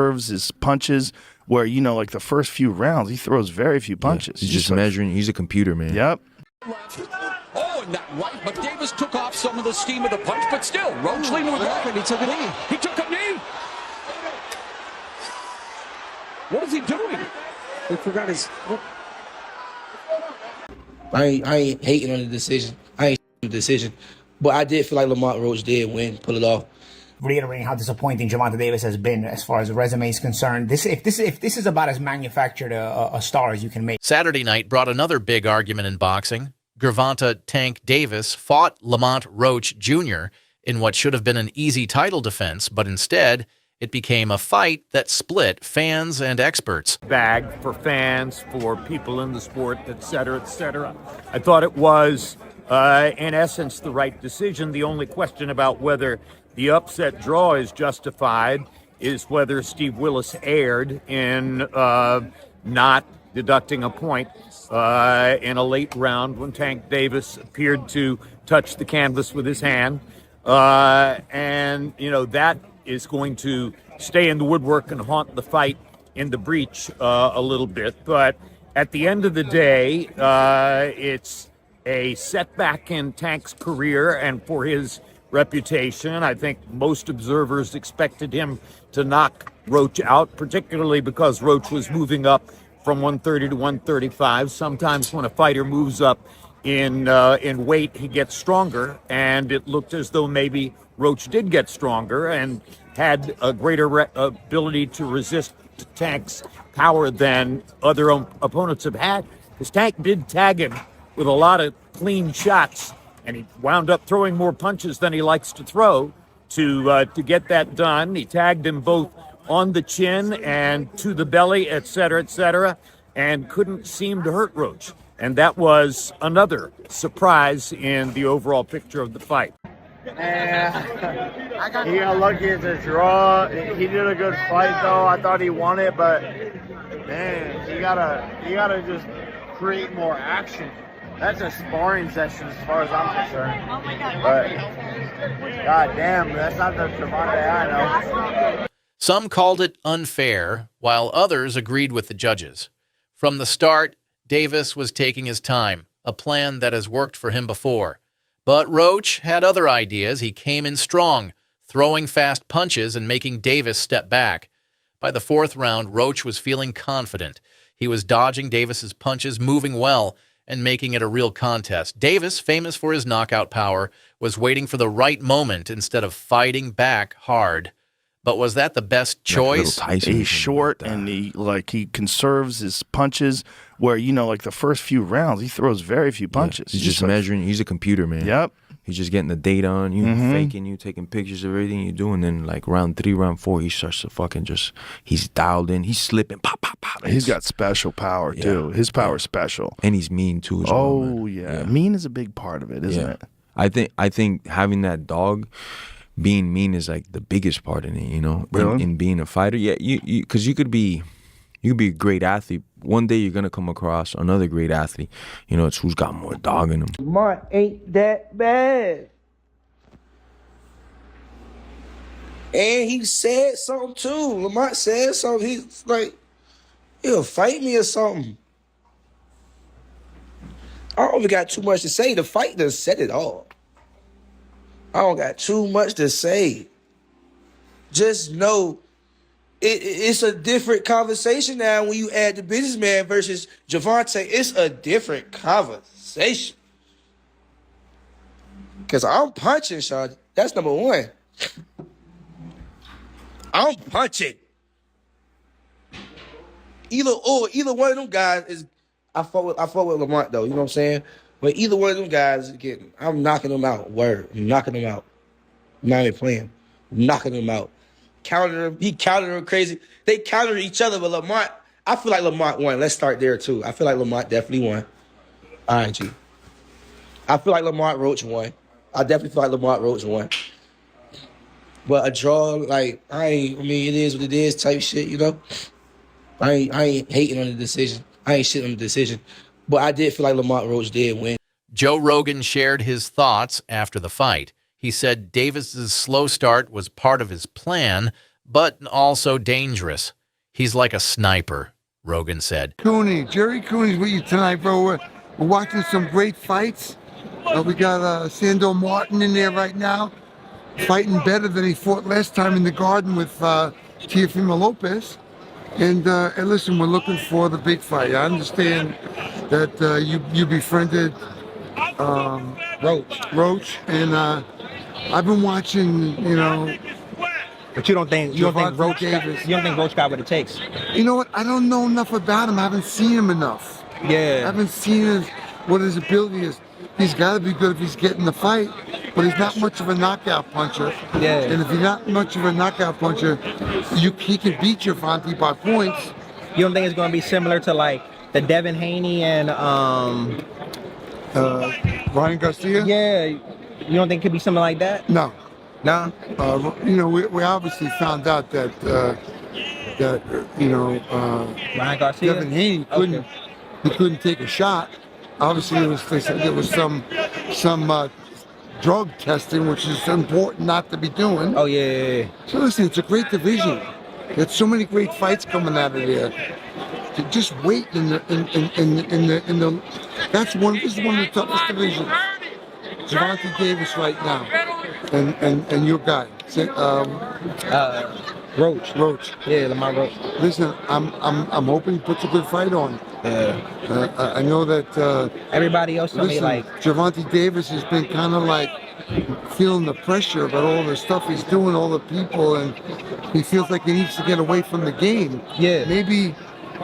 conserves his punches where, you know, like the first few rounds, he throws very few punches. He's just like, measuring. He's a computer, man. Yep. Oh, and that right, but Davis took off some of the steam of the punch, but still, Roach leaning with right. He took a knee. He took a knee. What is he doing? He forgot his... I ain't hating on the decision. I ain't on the decision. But I did feel like Lamont Roach did win, pull it off. Reiterating how disappointing Gervonta Davis has been as far as the resume is concerned. If this is about as manufactured a star as you can make. Saturday night brought another big argument in boxing. Gervonta Tank Davis fought Lamont Roach Jr. in what should have been an easy title defense, but instead it became a fight that split fans and experts. Bag for fans, for people in the sport, et cetera, et cetera. I thought it was, in essence, the right decision. The only question about whether the upset draw is justified is whether Steve Willis erred in not deducting a point in a late round when Tank Davis appeared to touch the canvas with his hand. And, you know, that is going to stay in the woodwork and haunt the fight in the breach a little bit. But at the end of the day, it's a setback in Tank's career and for his reputation. I think most observers expected him to knock Roach out, particularly because Roach was moving up from 130 to 135. Sometimes when a fighter moves up in weight, he gets stronger, and it looked as though maybe Roach did get stronger and had a greater ability to resist Tank's power than other opponents have had. Because Tank did tag him with a lot of clean shots, and he wound up throwing more punches than he likes to throw to get that done. He tagged him both on the chin and to the belly, et cetera, and couldn't seem to hurt Roach. And that was another surprise in the overall picture of the fight. And he got lucky at the draw. He did a good fight, though. I thought he won it, but man, you gotta just create more action. That's a sparring session as far as I'm concerned. Oh my God. But God damn, that's not the Gervonta I know. Some called it unfair, while others agreed with the judges. From the start, Davis was taking his time, a plan that has worked for him before. But Roach had other ideas. He came in strong, throwing fast punches and making Davis step back. By the fourth round, Roach was feeling confident. He was dodging Davis's punches, moving well, and making it a real contest. Davis, famous for his knockout power, was waiting for the right moment instead of fighting back hard. But was that the best choice? He's short and he conserves his punches where, you know, like the first few rounds, he throws very few punches. He's just measuring. He's a computer, man. Yep. He's just getting the data on you, faking you, taking pictures of everything you do, and then like round 3, round 4, he starts to fucking he's dialed in. He's slipping, pop, pop, pop. He's got special power too. His power's special, and he's mean too. As well, man. Yeah, mean is a big part of it, isn't it? I think having that dog, being mean is like the biggest part in it. You know, really? in being a fighter, because you could be a great athlete. One day you're gonna come across another great athlete. You know, it's who's got more dog in him. Lamont ain't that bad. And he said something too. Lamont said something. He's like, he'll fight me or something. I don't even got too much to say. The fight done said it all. I don't got too much to say. Just know it's a different conversation now when you add the businessman versus Gervonta. It's a different conversation. Because I'm punching, Sean. That's number one. I'm punching. Either one of them guys is. I fought with Lamont though. You know what I'm saying? But either one of them guys is getting. I'm knocking them out. Word. I'm knocking them out. I'm not even playing. I'm knocking them out. Counter him. He countered him crazy. They countered each other, but Lamont. I feel like Lamont won. Let's start there too. I feel like Lamont definitely won. All right, G. I feel like Lamont Roach won. I definitely feel like Lamont Roach won. But a draw, like, it is what it is type shit, you know? I ain't hating on the decision. I ain't shitting on the decision. But I did feel like Lamont Roach did win. Joe Rogan shared his thoughts after the fight. He said Davis's slow start was part of his plan, but also dangerous. He's like a sniper, Rogan said. Jerry Cooney's with you tonight, bro. We're watching some great fights. We got Sando Martin in there right now, fighting better than he fought last time in the Garden with Teofimo Lopez. And listen, we're looking for the big fight. I understand that you befriended Roach, and I've been watching, you know. But you don't think Roach got what it takes? You know what? I don't know enough about him. I haven't seen him enough. Yeah. I haven't seen what his ability is. He's got to be good if he's getting the fight, but he's not much of a knockout puncher. Yeah. And if he's not much of a knockout puncher, he can beat Gervonta by points. You don't think it's going to be similar to like the Devin Haney and Ryan Garcia? Yeah. You don't think it could be something like that? No. No. You know, we obviously found out that Ryan Garcia? Devin Haney couldn't take a shot. Obviously, there was some drug testing, which is important not to be doing. Oh yeah. So listen, it's a great division. There's so many great fights coming out of there. To just wait in the this is one of the toughest divisions. Gervonta Davis right now, and your guy, Roach. Yeah, Lamont Roach. Listen, I'm hoping he puts a good fight on. Yeah. I know that everybody else told me like Gervonta Davis has been kind of like feeling the pressure about all the stuff he's doing, all the people, and he feels like he needs to get away from the game. Yeah. Maybe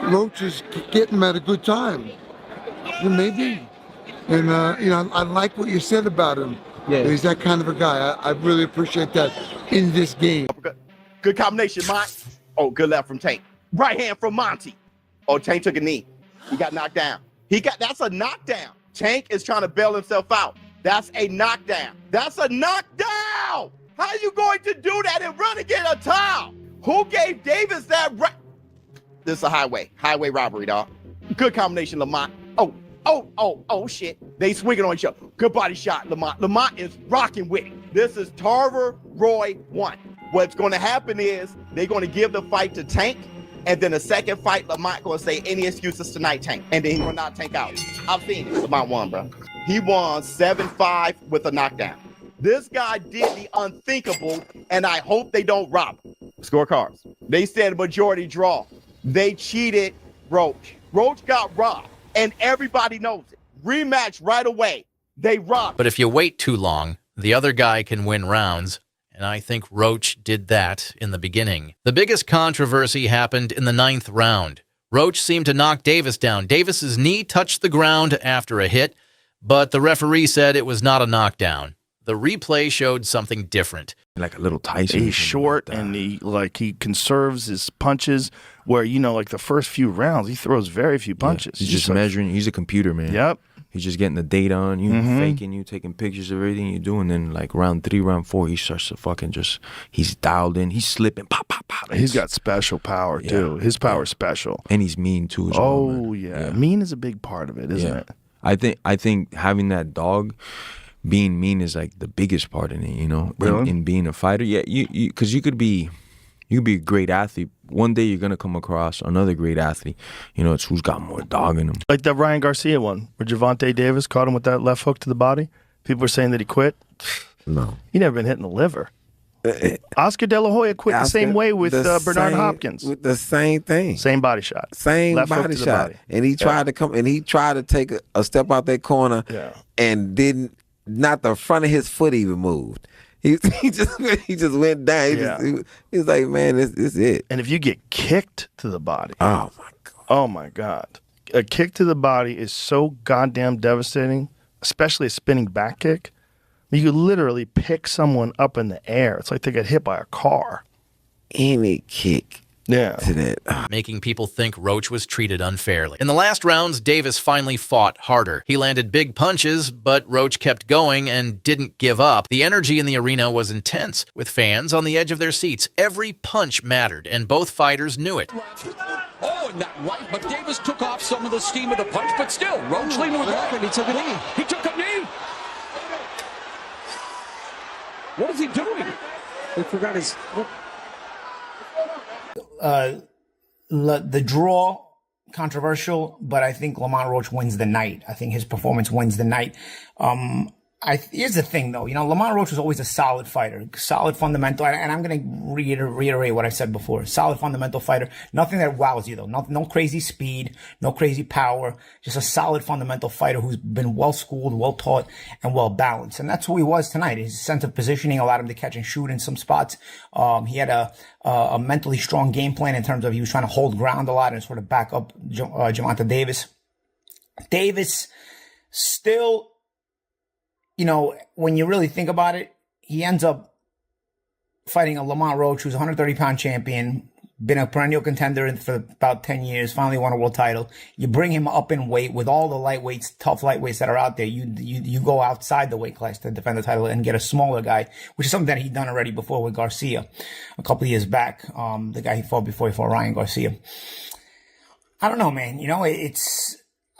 Roach is getting him at a good time. Maybe. And you know, I like what you said about him. Yeah. He's that kind of a guy. I really appreciate that in this game. Good combination, Mont. Oh, good left from Tank. Right hand from Monty. Oh, Tank took a knee. He got knocked down. That's a knockdown. Tank is trying to bail himself out. That's a knockdown. That's a knockdown. How are you going to do that and run and get a towel? Who gave Davis that right? This is a highway robbery, dog. Good combination, Lamont. Oh, shit. They swinging on each other. Good body shot, Lamont. Lamont is rocking with it. This is Tarver Roy 1. What's going to happen is they're going to give the fight to Tank, and then the second fight, Lamont going to say any excuses tonight, Tank. And then he's going to knock Tank out. I've seen it. Lamont won, bro. He won 7-5 with a knockdown. This guy did the unthinkable, and I hope they don't rob him. Scorecards. They said majority draw. They cheated Roach. Roach got robbed, and everybody knows it. Rematch right away. They robbed. But if you wait too long, the other guy can win rounds, and I think Roach did that in the beginning. The biggest controversy happened in the 9th round. Roach seemed to knock Davis down. Davis's knee touched the ground after a hit, but the referee said it was not a knockdown. The replay showed something different. Like a little Tyson. He's short and he conserves his punches where, you know, like the first few rounds, he throws very few punches. Yeah. He's just measuring. He's a computer, man. Yep. He's just getting the data on you, faking you, taking pictures of everything you do, and then like round 3, round 4, he starts to fucking he's dialed in. He's slipping, pop, pop, pop. He's got special power too. His power's special. And he's mean too as well. Man. Yeah. Mean is a big part of it, isn't it? I think having that dog, being mean is like the biggest part in it, you know, really? in being a fighter. Yeah, because you could be a great athlete. One day you're gonna come across another great athlete. You know, it's who's got more dog in him. Like that Ryan Garcia one, where Gervonta Davis caught him with that left hook to the body. People were saying that he quit. No, he never been hit in the liver. Oscar De La Hoya quit the same way with Bernard Hopkins. With the same thing. Same body shot. Same left body shot. And he tried to come, and he tried to take a step out that corner and not the front of his foot even moved. He just went down. He was like, man, this is it. And if you get kicked to the body. Oh, my God. Oh, my God. A kick to the body is so goddamn devastating, especially a spinning back kick. You could literally pick someone up in the air. It's like they got hit by a car. Any kick. To that. Making people think Roach was treated unfairly. In the last rounds, Davis finally fought harder. He landed big punches, but Roach kept going and didn't give up. The energy in the arena was intense, with fans on the edge of their seats. Every punch mattered, and both fighters knew it. Oh, and that right, but Davis took off some of the steam of the punch, but still, Roach leaned with that. He took a knee. He took a knee. What is he doing? He forgot his... the draw, controversial, but I think Lamont Roach wins the night. I think his performance wins the night. Here's the thing, though. Lamont Roach was always a solid fighter, solid fundamental, and I'm going to reiterate what I said before. Solid fundamental fighter. Nothing that wows you, though. No crazy speed, no crazy power. Just a solid fundamental fighter who's been well-schooled, well-taught, and well-balanced. And that's who he was tonight. His sense of positioning allowed him to catch and shoot in some spots. He had a mentally strong game plan in terms of he was trying to hold ground a lot and sort of back up Gervonta Davis. Davis still... when you really think about it, he ends up fighting a Lamont Roach, who's a 130-pound champion, been a perennial contender for about 10 years, finally won a world title. You bring him up in weight with all the lightweights, tough lightweights that are out there. You go outside the weight class to defend the title and get a smaller guy, which is something that he'd done already before with Garcia a couple of years back. The guy he fought before he fought Ryan Garcia. I don't know, man.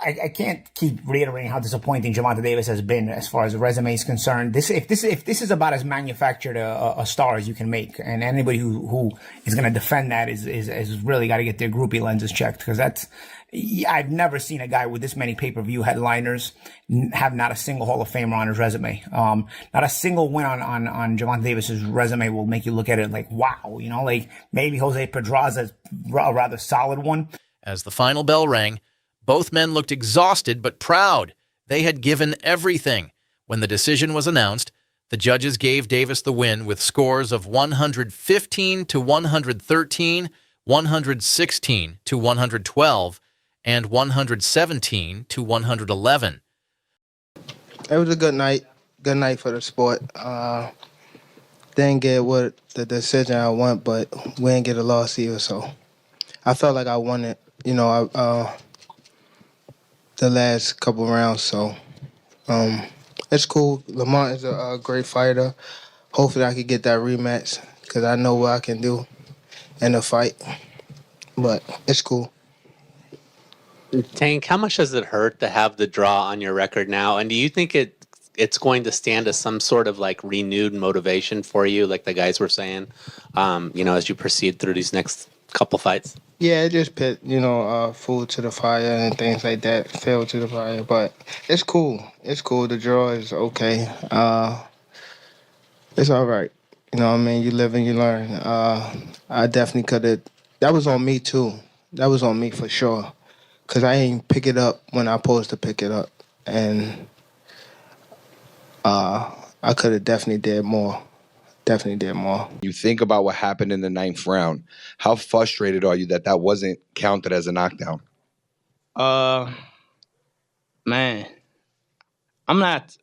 I can't keep reiterating how disappointing Gervonta Davis has been as far as the resume is concerned. If this is about as manufactured a star as you can make, and anybody who is going to defend that is really got to get their groupie lenses checked, because I've never seen a guy with this many pay-per-view headliners have not a single Hall of Famer on his resume. Not a single win on Gervonta Davis's resume will make you look at it like, wow, like maybe Jose Pedraza's a rather solid one. As the final bell rang, both men looked exhausted but proud. They had given everything. When the decision was announced, the judges gave Davis the win with scores of 115 to 113, 116 to 112, and 117 to 111. It was a good night for the sport. Didn't get what the decision I want, but we didn't get a loss either, so I felt like I won it. The last couple rounds, so it's cool. Lamont is a great fighter. Hopefully I could get that rematch, because I know what I can do in a fight, but it's cool. Tank, how much does it hurt to have the draw on your record now, and do you think it's going to stand as some sort of like renewed motivation for you, like the guys were saying, as you proceed through these next couple fights? Yeah, it just put, food to the fire and things like that, fuel to the fire. But it's cool. It's cool. The draw is okay. It's all right. You live and you learn. I definitely could have. That was on me, too. That was on me for sure. Because I ain't pick it up when I supposed to pick it up. And I could have definitely did more. You think about what happened in the 9th round. How frustrated are you that wasn't counted as a knockdown? Man, I'm not.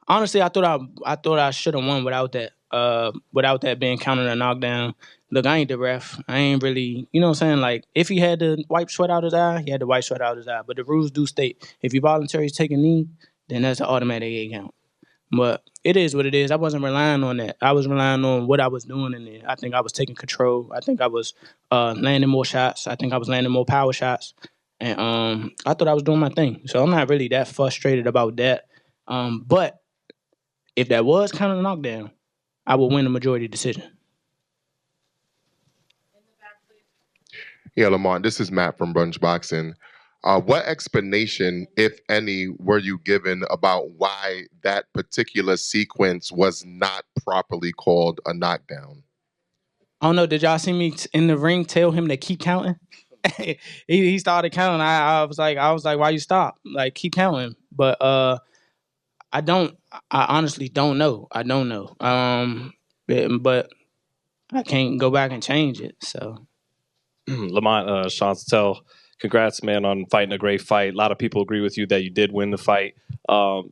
Honestly, I thought I should have won without that being counted a knockdown. Look, I ain't the ref. I ain't really, you know what I'm saying? Like, if he had to wipe sweat out his eye, he had to wipe sweat out his eye. But the rules do state, if you voluntarily take a knee, then that's an automatic 8 count. But it is what it is. I wasn't relying on that. I was relying on what I was doing in there. I think I was taking control. I think I was landing more shots. I think I was landing more power shots. And I thought I was doing my thing. So I'm not really that frustrated about that. But if that was kind of a knockdown, I would win the majority decision. Yeah, Lamont, this is Matt from Brunch Boxing. What explanation, if any, were you given about why that particular sequence was not properly called a knockdown? I don't know. Did y'all see me in the ring tell him to keep counting? he started counting. I was like, why you stop? Like, keep counting. But I honestly don't know. I don't know. But I can't go back and change it. So, Lamont, Sean Sattel, congrats, man, on fighting a great fight. A lot of people agree with you that you did win the fight.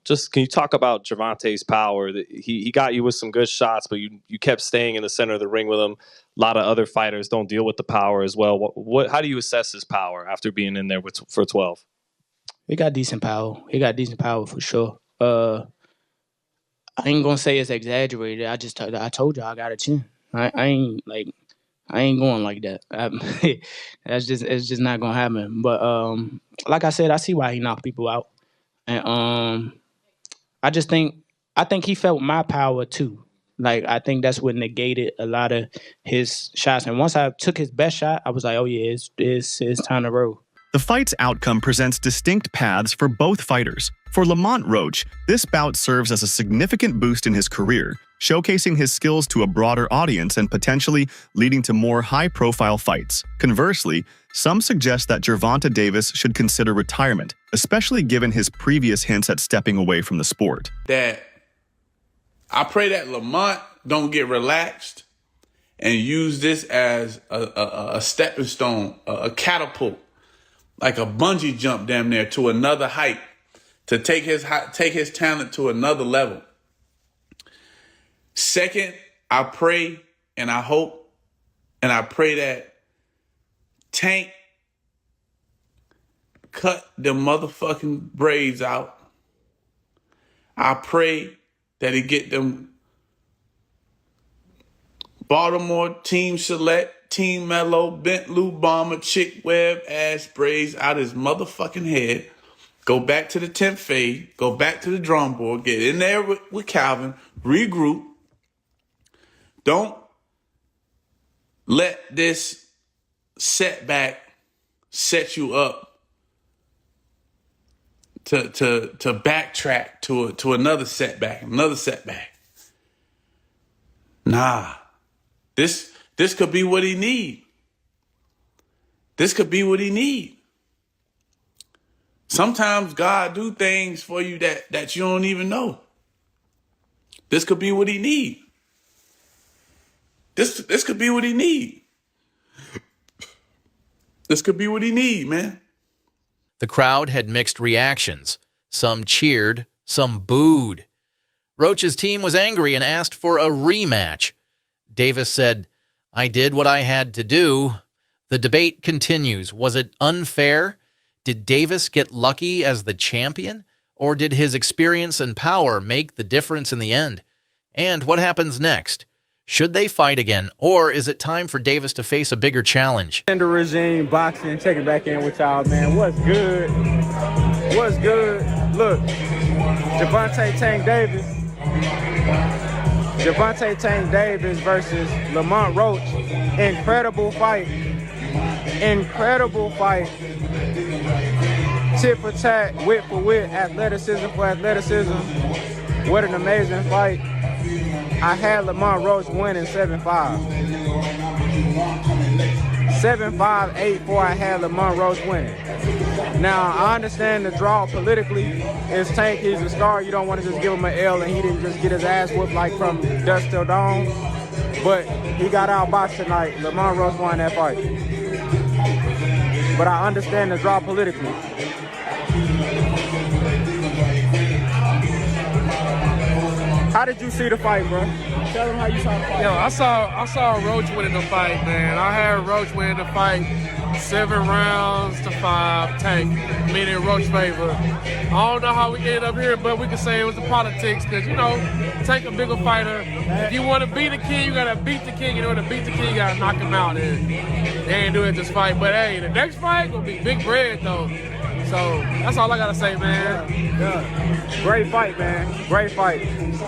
Just can you talk about Gervonta's power? He got you with some good shots, but you kept staying in the center of the ring with him. A lot of other fighters don't deal with the power as well. How do you assess his power after being in there for 12? He got decent power. For sure. I ain't gonna say it's exaggerated. I told you I got a chin. I ain't going like that. It's just not gonna happen. But like I said, I see why he knocked people out, and I think he felt my power too. Like, I think that's what negated a lot of his shots. And once I took his best shot, I was like, oh yeah, it's time to roll. The fight's outcome presents distinct paths for both fighters. For Lamont Roach, this bout serves as a significant boost in his career, showcasing his skills to a broader audience and potentially leading to more high-profile fights. Conversely, some suggest that Gervonta Davis should consider retirement, especially given his previous hints at stepping away from the sport. That I pray that Lamont don't get relaxed and use this as a stepping stone, a catapult, like a bungee jump damn near to another height, to take his talent to another level. Second, I pray and I hope and I pray that Tank cut the motherfucking braids out. I pray that he get them Baltimore Team Select, Team Mellow, Bent Loop Bomber, Chick Web ass braids out his motherfucking head. Go back to the 10th fade. Go back to the drum board. Get in there with Calvin. Regroup. Don't let this setback set you up to backtrack to another setback, Nah. This could be what he need. This could be what he need. Sometimes God do things for you that you don't even know. This could be what he need. This could be what he need. This could be what he need, man. The crowd had mixed reactions. Some cheered, some booed. Roach's team was angry and asked for a rematch. Davis said, I did what I had to do. The debate continues. Was it unfair? Did Davis get lucky as the champion? Or did his experience and power make the difference in the end? And what happens next? Should they fight again? Or is it time for Davis to face a bigger challenge? The regime, boxing, check it back in with y'all, man. What's good? What's good? Look, Gervonta Tank Davis. Gervonta Tank Davis versus Lamont Roach. Incredible fight. Incredible fight. Tit for tat, wit for wit, athleticism for athleticism. What an amazing fight. I had Lamont Roach winning 7-5. 7-5, 8-4, I had Lamont Roach winning. Now, I understand the draw politically. It's Tank, he's a star. You don't want to just give him an L and he didn't just get his ass whooped like from dusk till dawn. But he got outboxed tonight. Lamont Roach won that fight. But I understand the draw politically. How did you see the fight, bro? Tell them how you saw the fight. Yo, I saw Roach winning the fight, man. I had Roach winning the fight 7 rounds to 5, Tank, meaning Roach favor. I don't know how we ended up here, but we can say it was the politics, because, you know, Tank a bigger fighter. If you want to beat the king, you got to beat the king. In order to beat the king, you got to knock him out. And they ain't doing this fight. But, hey, the next fight going to be big bread, though. So that's all I got to say, man. Yeah. Great fight, man. Great fight.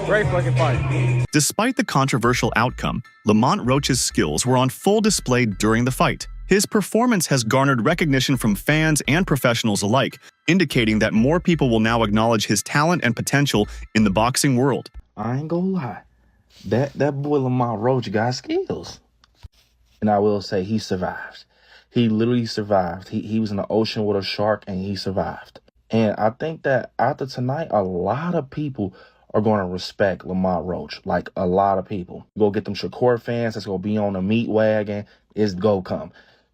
Great fucking fight. Despite the controversial outcome, Lamont Roach's skills were on full display during the fight. His performance has garnered recognition from fans and professionals alike, indicating that more people will now acknowledge his talent and potential in the boxing world. I ain't gonna lie. That boy Lamont Roach got skills. And I will say he survived. He literally survived. He was in the ocean with a shark and he survived. And I think that after tonight, a lot of people are going to respect Lamont Roach. Like, a lot of people. Go get them Shakur fans that's going to be on the meat wagon. It's go come.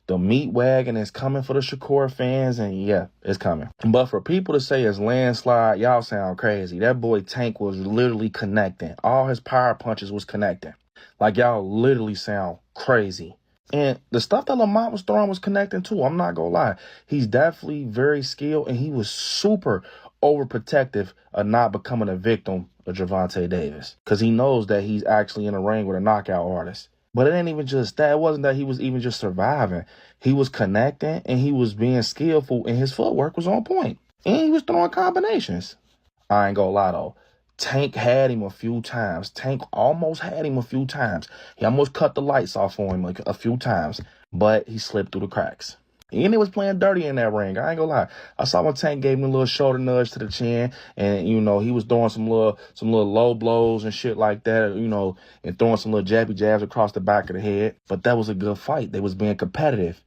The meat wagon is coming for the Shakur fans, and yeah, it's coming. But for people to say it's landslide, y'all sound crazy. That boy Tank was literally connecting. All his power punches was connecting. Like, y'all literally sound crazy. And the stuff that Lamont was throwing was connecting too. I'm not going to lie. He's definitely very skilled, and he was super overprotective of not becoming a victim of Gervonta Davis. Because he knows that he's actually in a ring with a knockout artist. But it ain't even just that. It wasn't that he was even just surviving. He was connecting, and he was being skillful, and his footwork was on point. And he was throwing combinations. I ain't going to lie, though. Tank had him a few times. Tank almost had him a few times. He almost cut the lights off on him like a few times, but he slipped through the cracks. And he was playing dirty in that ring. I ain't gonna lie. I saw when Tank gave him a little shoulder nudge to the chin, and you know he was throwing some little low blows and shit like that, you know, and throwing some little jabby jabs across the back of the head. But that was a good fight. They was being competitive.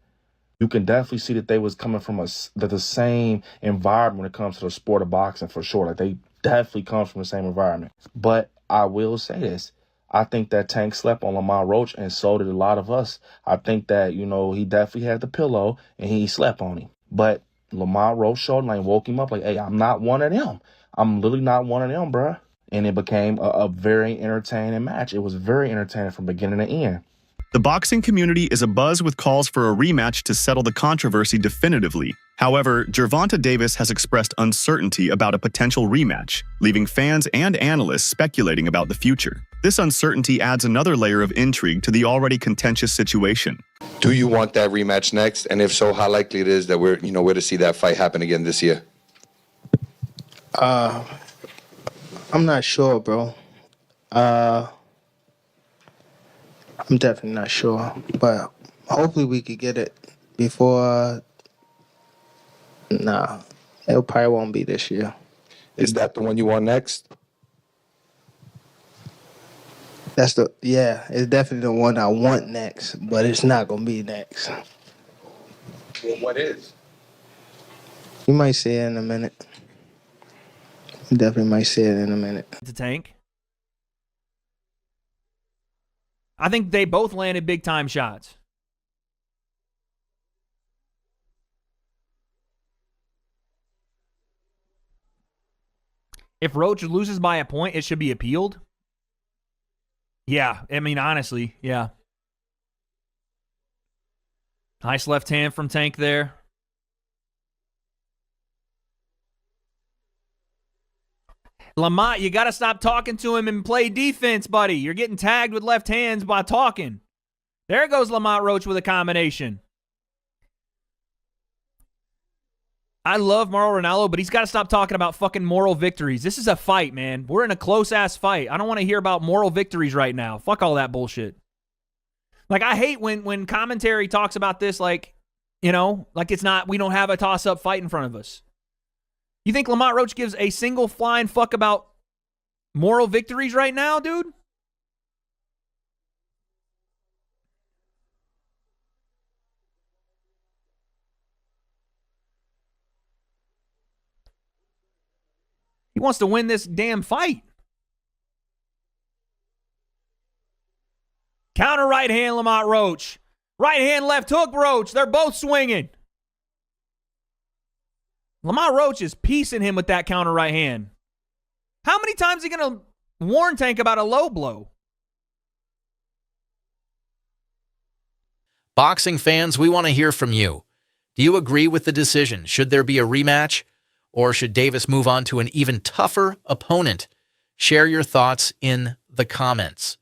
You can definitely see that they was coming from the same environment when it comes to the sport of boxing for sure. Like they definitely comes from the same environment. But I will say this. I think that Tank slept on Lamont Roach, and so did a lot of us. I think that, you know, he definitely had the pillow, and he slept on him. But Lamont Roach showed him, like, woke him up like, hey, I'm not one of them. I'm literally not one of them, bruh. And it became a very entertaining match. It was very entertaining from beginning to end. The boxing community is abuzz with calls for a rematch to settle the controversy definitively. However, Gervonta Davis has expressed uncertainty about a potential rematch, leaving fans and analysts speculating about the future. This uncertainty adds another layer of intrigue to the already contentious situation. Do you want that rematch next? And if so, how likely it is that we're to see that fight happen again this year? I'm not sure, bro. I'm definitely not sure, but hopefully we could get it before. Nah, it probably won't be this year. Is that the one you want next? It's definitely the one I want next, but it's not gonna be next. Well, what is? You might see it in a minute. You definitely might see it in a minute. To Tank. I think they both landed big time shots. If Roach loses by a point, it should be appealed. Yeah, I mean, honestly, yeah. Nice left hand from Tank there. Lamont, you got to stop talking to him and play defense, buddy. You're getting tagged with left hands by talking. There goes Lamont Roach with a combination. I love Mauro Ranallo, but he's got to stop talking about fucking moral victories. This is a fight, man. We're in a close-ass fight. I don't want to hear about moral victories right now. Fuck all that bullshit. Like, I hate when commentary talks about this like, you know, like it's not, we don't have a toss-up fight in front of us. You think Lamont Roach gives a single flying fuck about moral victories right now, dude? He wants to win this damn fight. Counter right hand, Lamont Roach. Right hand, left hook, Roach. They're both swinging. Lamont Roach is piecing him with that counter right hand. How many times is he going to warn Tank about a low blow? Boxing fans, we want to hear from you. Do you agree with the decision? Should there be a rematch? Or should Davis move on to an even tougher opponent? Share your thoughts in the comments.